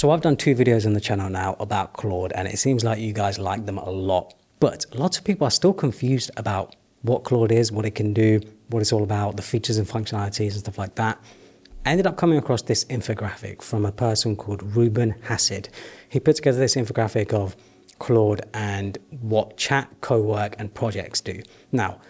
So I've done 2 videos on the channel now about Claude, and it seems like you guys like them a lot. But lots of people are still confused about what Claude is, what it can do, what it's all about, the features and functionalities and stuff like that. I ended up coming across this infographic from a person called Ruben Hassid. He put together this infographic of Claude and what chat, co-work and projects do. Now,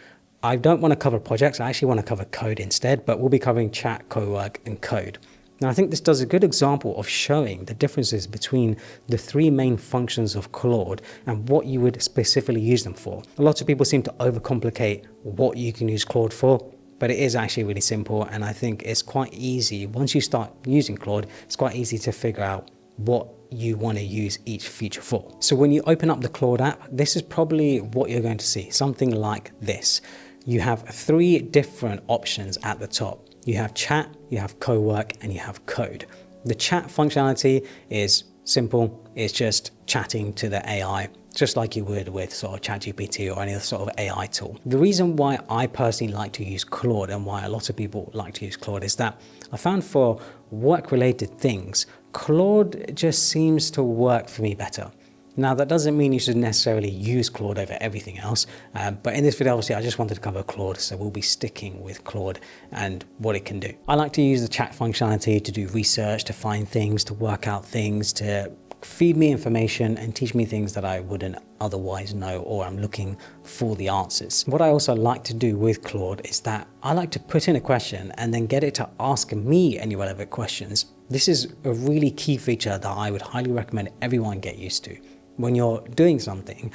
I don't want to cover projects, I actually want to cover code instead, but we'll be covering chat, co-work and code. Now, I think this does a good example of showing the differences between the 3 main functions of Claude and what you would specifically use them for. A lot of people seem to overcomplicate what you can use Claude for, but it is actually really simple, and I think it's quite easy. Once you start using Claude, it's quite easy to figure out what you want to use each feature for. So when you open up the Claude app, this is probably what you're going to see, something like this. You have 3 different options at the top. You have chat, you have co-work, and you have code. The chat functionality is simple. It's just chatting to the AI, just like you would with sort of ChatGPT or any other sort of AI tool. The reason why I personally like to use Claude and why a lot of people like to use Claude is that I found for work-related things, Claude just seems to work for me better. Now, that doesn't mean you should necessarily use Claude over everything else, but in this video, obviously, I just wanted to cover Claude, so we'll be sticking with Claude and what it can do. I like to use the chat functionality to do research, to find things, to work out things, to feed me information and teach me things that I wouldn't otherwise know, or I'm looking for the answers. What I also like to do with Claude is that I like to put in a question and then get it to ask me any relevant questions. This is a really key feature that I would highly recommend everyone get used to. When you're doing something,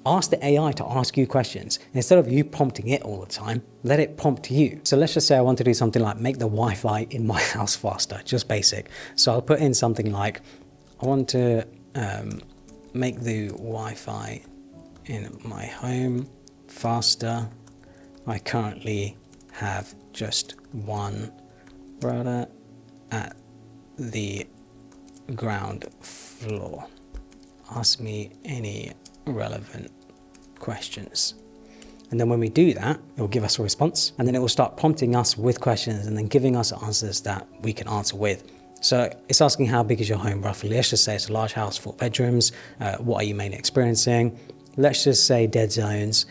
ask the AI to ask you questions. Instead of you prompting it all the time, let it prompt you. So let's just say I want to do something like make the Wi-Fi in my house faster, just basic. So I'll put in something like, I want to make the Wi-Fi in my home faster. I currently have just one router at the ground floor. Ask me any relevant questions. And then when we do that, it will give us a response, and then it will start prompting us with questions and then giving us answers that we can answer with. So it's asking how big is your home roughly. Let's just say it's a large house, 4 bedrooms. What are you mainly experiencing? Let's just say dead zones.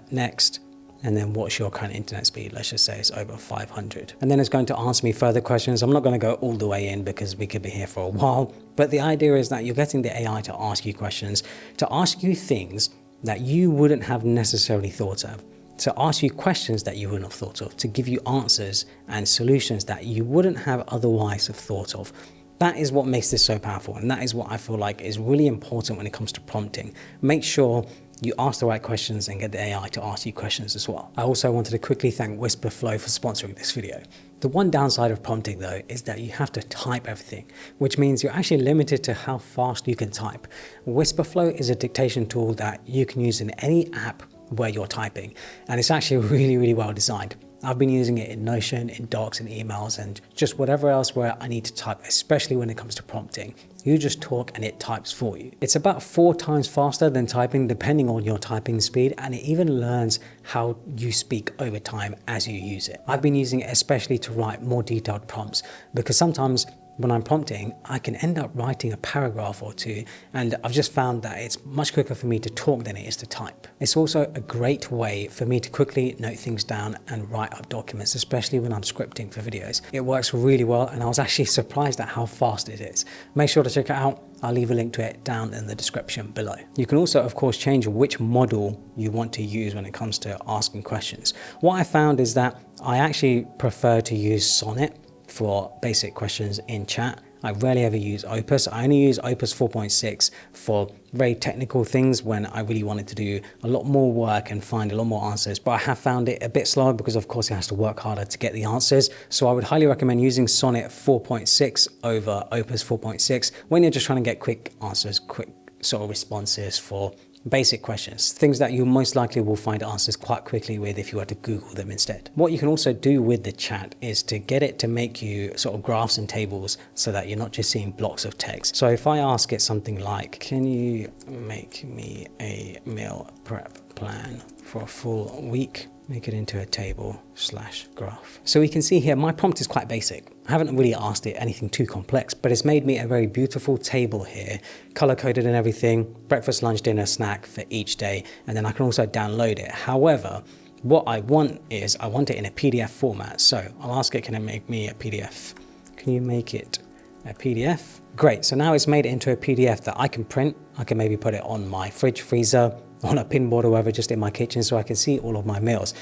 Next. And then what's your current internet speed? Let's just say it's over 500. And then it's going to ask me further questions. I'm not going to go all the way in because we could be here for a while. But the idea is that you're getting the AI to ask you questions, to ask you things that you wouldn't have necessarily thought of, to ask you questions that you wouldn't have thought of, to give you answers and solutions that you wouldn't have otherwise have thought of. That is what makes this so powerful. And that is what I feel like is really important when it comes to prompting. Make sure you ask the right questions and get the AI to ask you questions as well. I also wanted to quickly thank Whisperflow for sponsoring this video. The one downside of prompting though is that you have to type everything, which means you're actually limited to how fast you can type. Whisperflow is a dictation tool that you can use in any app where you're typing, and it's actually really well designed. I've been using it in Notion, in docs and emails, and just whatever else where I need to type, especially when it comes to prompting. You just talk and it types for you. It's about 4 times faster than typing depending on your typing speed, and it even learns how you speak over time as you use it. I've been using it especially to write more detailed prompts, because sometimes when I'm prompting, I can end up writing a paragraph or 2, and I've just found that it's much quicker for me to talk than it is to type. It's also a great way for me to quickly note things down and write up documents, especially when I'm scripting for videos. It works really well, and I was actually surprised at how fast it is. Make sure to check it out. I'll leave a link to it down in the description below. You can also, of course, change which model you want to use when it comes to asking questions. What I found is that I actually prefer to use Sonnet for basic questions in chat. I rarely ever use Opus. I only use Opus 4.6 for very technical things when I really wanted to do a lot more work and find a lot more answers. But I have found it a bit slower because of course it has to work harder to get the answers. So I would highly recommend using Sonnet 4.6 over Opus 4.6 when you're just trying to get quick answers, quick sort of responses for basic questions, things that you most likely will find answers quite quickly with if you were to Google them instead. What you can also do with the chat is to get it to make you sort of graphs and tables so that you're not just seeing blocks of text. So if I ask it something like, can you make me a meal prep plan for a full week? Make it into a table/graph. So we can see here, my prompt is quite basic. I haven't really asked it anything too complex, but it's made me a very beautiful table here, color coded and everything, breakfast, lunch, dinner, snack for each day. And then I can also download it. However, what I want is I want it in a PDF format. So I'll ask it, can it make me a PDF? Can you make it a PDF? Great. So now it's made it into a PDF that I can print. I can maybe put it on my fridge, freezer, on a pinboard or whatever, just in my kitchen so I can see all of my meals.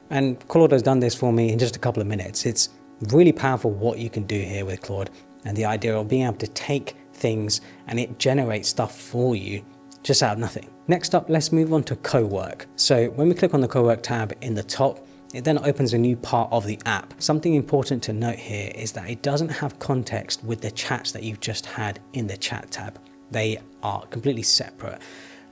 And Claude has done this for me in just a couple of minutes. It's really powerful what you can do here with Claude, and the idea of being able to take things and it generates stuff for you just out of nothing. Next up, let's move on to co-work. So when we click on the co-work tab in the top, it then opens a new part of the app. Something important to note here is that it doesn't have context with the chats that you've just had in the chat tab. They are completely separate.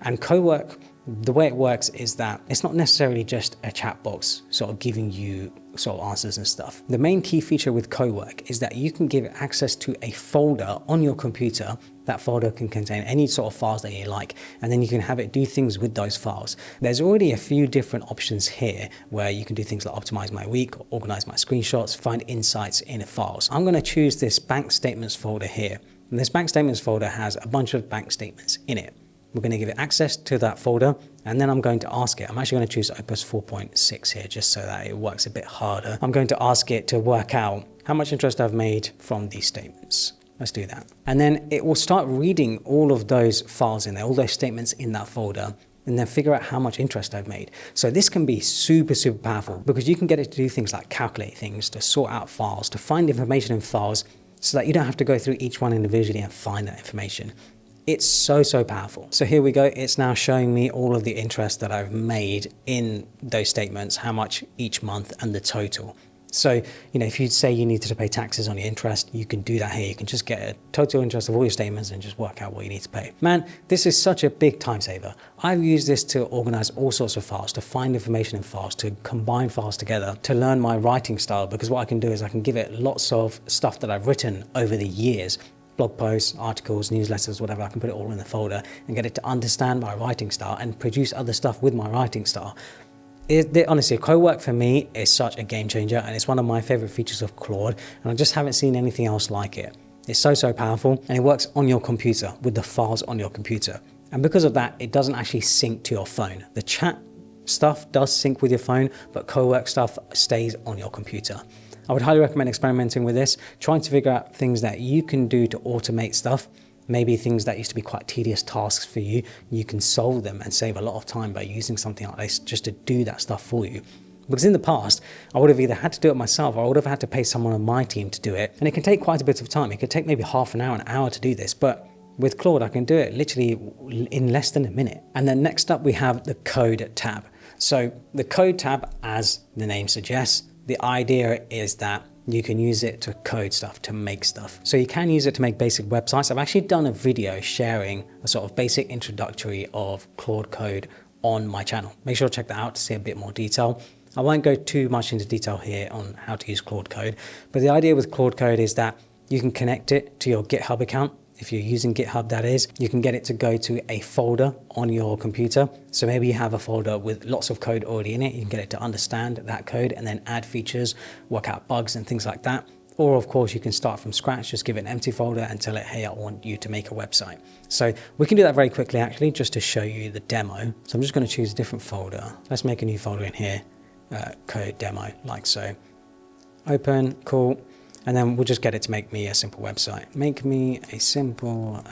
And co-work, the way it works is that it's not necessarily just a chat box sort of giving you sort of answers and stuff. The main key feature with co-work is that you can give access to a folder on your computer. That folder can contain any sort of files that you like, and then you can have it do things with those files. There's already a few different options here where you can do things like optimize my week, organize my screenshots, find insights in files. I'm going to choose this bank statements folder here. And this bank statements folder has a bunch of bank statements in it. We're going to give it access to that folder, and then I'm going to ask it. I'm actually going to choose Opus 4.6 here just so that it works a bit harder. I'm going to ask it to work out how much interest I've made from these statements. Let's do that. And then it will start reading all of those files in there, all those statements in that folder, and then figure out how much interest I've made. So this can be super, super powerful because you can get it to do things like calculate things, to sort out files, to find information in files so that you don't have to go through each one individually and find that information. It's so, so powerful. So here we go. It's now showing me all of the interest that I've made in those statements, how much each month and the total. So, if you say you needed to pay taxes on your interest, you can do that here. You can just get a total interest of all your statements and just work out what you need to pay. Man, this is such a big time saver. I've used this to organize all sorts of files, to find information in files, to combine files together, to learn my writing style, because what I can do is I can give it lots of stuff that I've written over the years. Blog posts, articles, newsletters, whatever. I can put it all in the folder and get it to understand my writing style and produce other stuff with my writing style. Honestly, co-work for me is such a game changer, and it's one of my favorite features of Claude, and I just haven't seen anything else like it. It's so, so powerful, and it works on your computer with the files on your computer. And because of that, it doesn't actually sync to your phone. The chat stuff does sync with your phone, but co-work stuff stays on your computer. I would highly recommend experimenting with this, trying to figure out things that you can do to automate stuff. Maybe things that used to be quite tedious tasks for you, you can solve them and save a lot of time by using something like this just to do that stuff for you. Because in the past, I would have either had to do it myself or I would have had to pay someone on my team to do it. And it can take quite a bit of time. It could take maybe half an hour to do this, but with Claude, I can do it literally in less than a minute. And then next up, we have the Code tab. So the Code tab, as the name suggests, the idea is that you can use it to code stuff, to make stuff. So you can use it to make basic websites. I've actually done a video sharing a sort of basic introductory of Claude Code on my channel. Make sure to check that out to see a bit more detail. I won't go too much into detail here on how to use Claude Code, but the idea with Claude Code is that you can connect it to your GitHub account. If you're using GitHub, that is, you can get it to go to a folder on your computer. So maybe you have a folder with lots of code already in it. You can get it to understand that code and then add features, work out bugs and things like that. Or of course, you can start from scratch, just give it an empty folder and tell it, hey, I want you to make a website. So we can do that very quickly, actually, just to show you the demo. So I'm just going to choose a different folder. Let's make a new folder in here, code demo, like so. Open, cool. And then we'll just get it to make me a simple website. Make me a simple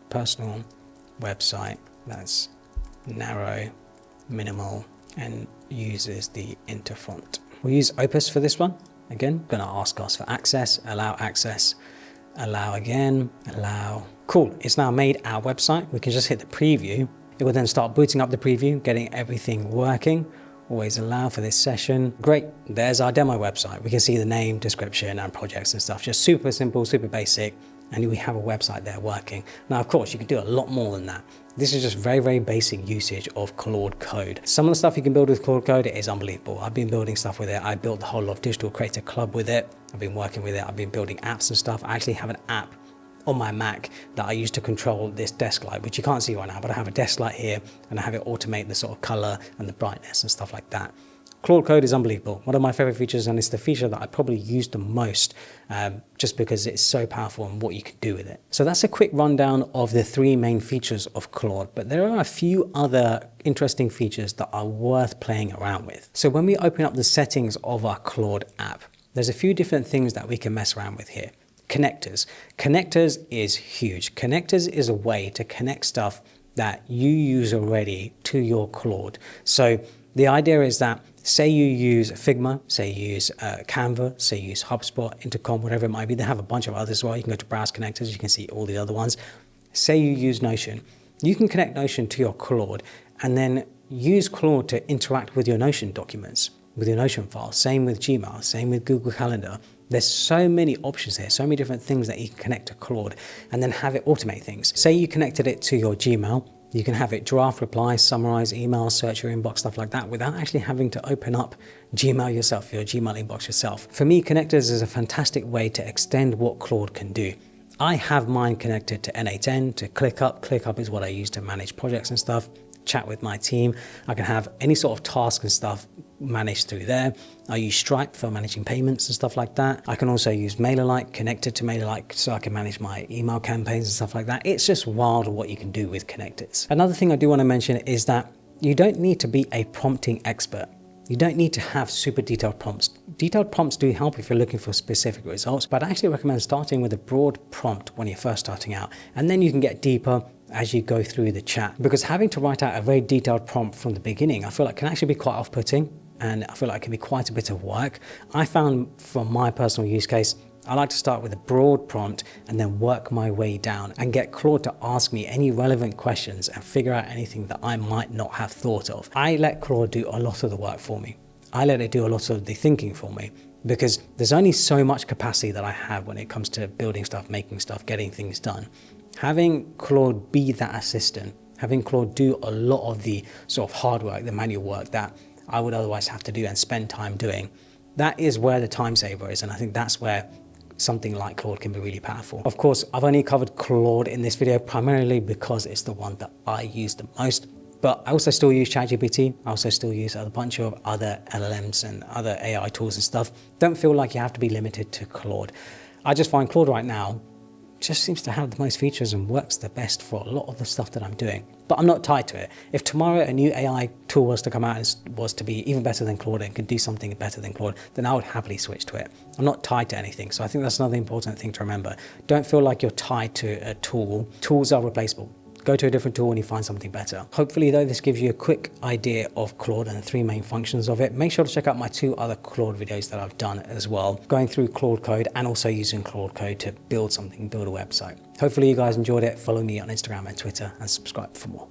personal website that's narrow, minimal, and uses the inter font. We'll use Opus for this one. Again, gonna ask us for access, allow again, allow. Cool, it's now made our website. We can just hit the preview. It will then start booting up the preview, getting everything working. Always allow for this session. Great, there's our demo website. We can see the name, description, and projects and stuff. Just super simple, super basic, and we have a website there working. Now, of course, you can do a lot more than that. This is just very, very basic usage of Claude Code. Some of the stuff you can build with Claude Code is unbelievable. I've been building stuff with it. I built the whole of Digital Creator Club with it. I've been working with it. I've been building apps and stuff. I actually have an app on my Mac that I use to control this desk light, which you can't see right now, but I have a desk light here and I have it automate the sort of color and the brightness and stuff like that. Claude Code is unbelievable. One of my favorite features, and it's the feature that I probably use the most just because it's so powerful and what you can do with it. So that's a quick rundown of the 3 main features of Claude, but there are a few other interesting features that are worth playing around with. So when we open up the settings of our Claude app, there's a few different things that we can mess around with here. Connectors. Connectors is huge. Connectors is a way to connect stuff that you use already to your Claude. So the idea is that say you use Figma, say you use Canva, say you use HubSpot, Intercom, whatever it might be. They have a bunch of others as well. You can go to Browse Connectors, you can see all the other ones. Say you use Notion. You can connect Notion to your Claude and then use Claude to interact with your Notion documents, with your Notion file. Same with Gmail, same with Google Calendar. There's so many options here, so many different things that you can connect to Claude and then have it automate things. Say you connected it to your Gmail, you can have it draft replies, summarize emails, search your inbox, stuff like that, without actually having to open up Gmail yourself, your Gmail inbox yourself. For me, connectors is a fantastic way to extend what Claude can do. I have mine connected to N8N, to ClickUp. ClickUp is what I use to manage projects and stuff, chat with my team. I can have any sort of task and stuff managed through there. I use Stripe for managing payments and stuff like that. I can also use MailerLite, connected to MailerLite, so I can manage my email campaigns and stuff like that. It's just wild what you can do with connectors. Another thing I do want to mention is that you don't need to be a prompting expert. You don't need to have super detailed prompts. Detailed prompts do help if you're looking for specific results, but I actually recommend starting with a broad prompt when you're first starting out, and then you can get deeper as you go through the chat. Because having to write out a very detailed prompt from the beginning, I feel like can actually be quite off-putting, and I feel like it can be quite a bit of work. I found from my personal use case, I like to start with a broad prompt and then work my way down and get Claude to ask me any relevant questions and figure out anything that I might not have thought of. I let Claude do a lot of the work for me. I let it do a lot of the thinking for me because there's only so much capacity that I have when it comes to building stuff, making stuff, getting things done. Having Claude be that assistant, having Claude do a lot of the sort of hard work, the manual work that I would otherwise have to do and spend time doing, that is where the time saver is. And I think that's where something like Claude can be really powerful. Of course, I've only covered Claude in this video primarily because it's the one that I use the most, but I also still use ChatGPT. I also still use a bunch of other LLMs and other AI tools and stuff. Don't feel like you have to be limited to Claude. I just find Claude right now just seems to have the most features and works the best for a lot of the stuff that I'm doing. But I'm not tied to it. If tomorrow a new AI tool was to come out and was to be even better than Claude and could do something better than Claude, then I would happily switch to it. I'm not tied to anything. So I think that's another important thing to remember. Don't feel like you're tied to a tool. Tools are replaceable. Go to a different tool when you find something better. Hopefully though, this gives you a quick idea of Claude and the 3 main functions of it. Make sure to check out my 2 other Claude videos that I've done as well, going through Claude Code and also using Claude Code to build something, build a website. Hopefully you guys enjoyed it. Follow me on Instagram and Twitter and subscribe for more.